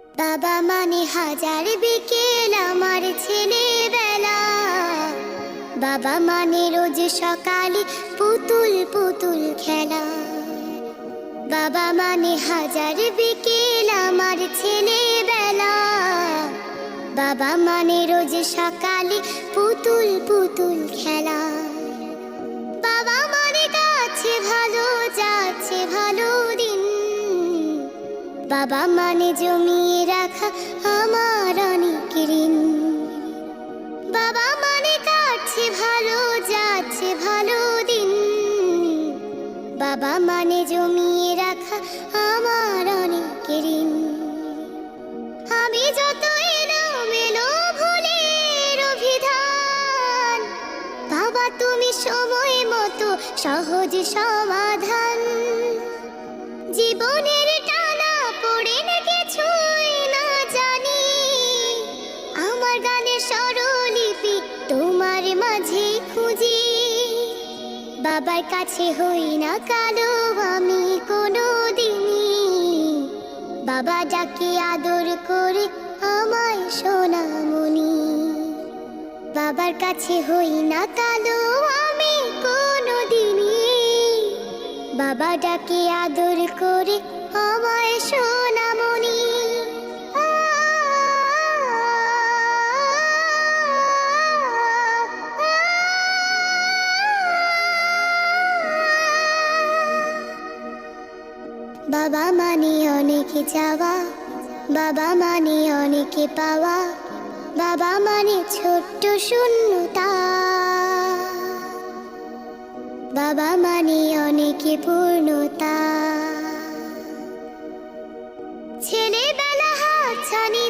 বাবা মানে হাজার বিকেল আমার ছেলেবেলা, বাবা মানে রোজ সকালে পুতুল পুতুল খেলা। বাবা মানে হাজার বিকেল আমার ছেলেবেলা, বাবা মানে রোজ সকালে পুতুল পুতুল খেলা। বাবা মানে গাছে ভালো যাচ্ছে ভালো দিন, বাবা মানে জমিয়ে রাখা আমার অনেক ঋণ। বাবা মানে কাটছে ভালো যাচ্ছে ভালো দিন, বাবা মানে জমিয়ে রাখা আমার অনেক ঋণ। আমি যত এলোমেলো ভুলের অভিধান, বাবা তুমি সময় মতো সহজ সমাধান। জীবনের টানা পড়ে না কিছুই না জানি, আমার গানের স্বরলিপি তোমার মাঝে খুঁজি। বাবার কাছে হই না কালো আমি কোনো দিনই, বাবা ডাকে আদর করে আমায় সোনামণি। বাবার কাছে হই না কালো আমি কোনো দিনই, বাবা ডাকে আদর করে আমায় সোনামণি। বাবা মানে অনেক চাওয়া, বাবা মানে অনেক পাওয়া, বাবা মানে ছোট্ট শূন্যতা, বাবা মানে অনেক পূর্ণতা। ছেলেবেলা হাতছানি